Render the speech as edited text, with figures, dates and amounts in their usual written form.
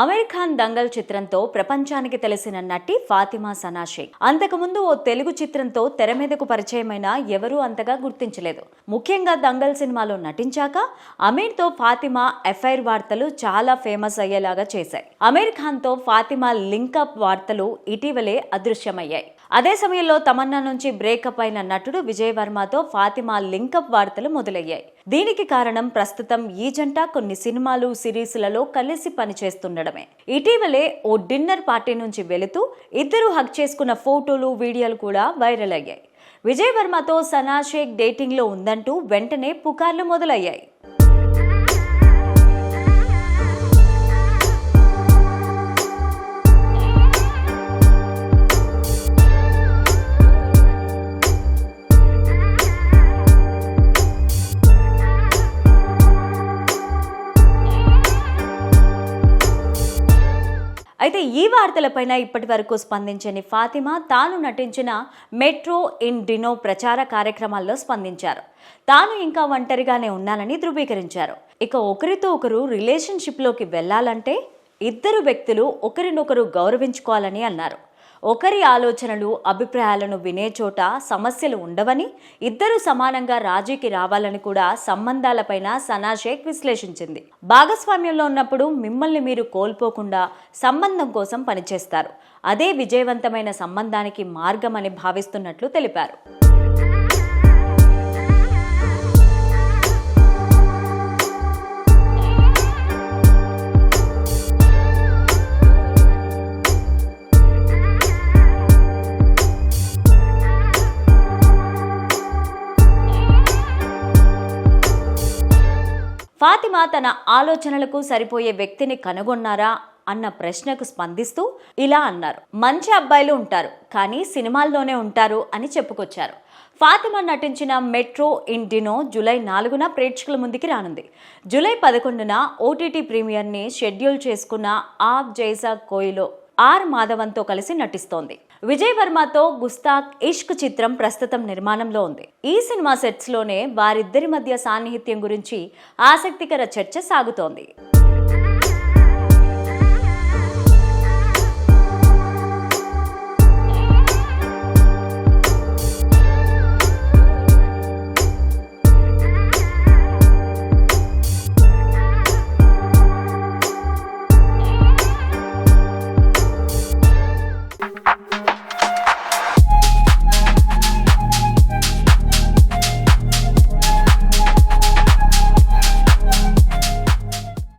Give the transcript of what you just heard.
అమీర్ ఖాన్ దంగల్ చిత్రంతో ప్రపంచానికి తెలిసిన నటి ఫాతిమా సనా షేక్. అంతకుముందు ఓ తెలుగు చిత్రంతో తెర మీదకు పరిచయమైన ఎవరూ అంతగా గుర్తించలేదు. ముఖ్యంగా దంగల్ సినిమాలో నటించాక అమీర్తో ఫాతిమా ఎఫ్ఐఆర్ వార్తలు చాలా ఫేమస్ అయ్యేలాగా చేశాయి. అమీర్ ఖాన్తో ఫాతిమా లింకప్ వార్తలు ఇటీవలే అదృశ్యమయ్యాయి. అదే సమయంలో తమన్నా నుంచి బ్రేకప్ అయిన నటుడు విజయ్ వర్మతో ఫాతిమా లింకప్ వార్తలు మొదలయ్యాయి. దీనికి కారణం ప్రస్తుతం ఈ జంట కొన్ని సినిమాలు, సిరీస్లలో కలిసి పనిచేస్తుండడమే. ఇటీవలే ఓ డిన్నర్ పార్టీ నుంచి వెళుతూ ఇద్దరు హగ్ చేసుకున్న ఫోటోలు, వీడియోలు కూడా వైరల్ అయ్యాయి. విజయ్ వర్మతో సనా షేక్ డేటింగ్ లో ఉందంటూ వెంటనే పుకార్లు మొదలయ్యాయి. అయితే ఈ వార్తలపైన ఇప్పటి వరకు స్పందించని ఫాతిమా తాను నటించిన మెట్రో ఇన్ డినో ప్రచార కార్యక్రమాల్లో స్పందించారు. తాను ఇంకా ఒంటరిగానే ఉన్నానని ధృవీకరించారు. ఇక ఒకరితో ఒకరు రిలేషన్షిప్లోకి వెళ్లాలంటే ఇద్దరు వ్యక్తులు ఒకరినొకరు గౌరవించుకోవాలని అన్నారు. ఒకరి ఆలోచనలు, అభిప్రాయాలను వినే చోట సమస్యలు ఉండవని, ఇద్దరు సమానంగా రాజీకి రావాలని కూడా సంబంధాలపైన సనా షేక్ విశ్లేషించింది. భాగస్వామ్యంలో ఉన్నప్పుడు మిమ్మల్ని మీరు కోల్పోకుండా సంబంధం కోసం పనిచేస్తారు. అదే విజయవంతమైన సంబంధానికి మార్గమని భావిస్తున్నట్లు తెలిపారు. ఫాతిమా తన ఆలోచనలకు సరిపోయే వ్యక్తిని కనుగొన్నారా అన్న ప్రశ్నకు స్పందిస్తూ ఇలా అన్నారు. మంచి అబ్బాయిలు ఉంటారు, కానీ సినిమాల్లోనే ఉంటారు అని చెప్పుకొచ్చారు. ఫాతిమా నటించిన మెట్రో ఇన్ డినో జూలై 4న ప్రేక్షకుల ముందుకి రానుంది. జూలై 11న ఓటీటీ ప్రీమియర్ని షెడ్యూల్ చేసుకున్న ఆప్ జైసా కోయిలో ఆర్ మాధవన్తో కలిసి నటిస్తోంది. విజయ్ వర్మతో గుస్తాక్ ఇష్క్ చిత్రం ప్రస్తుతం నిర్మాణంలో ఉంది. ఈ సినిమా సెట్స్ లోనే వారిద్దరి మధ్య సాన్నిహిత్యం గురించి ఆసక్తికర చర్చ సాగుతోంది.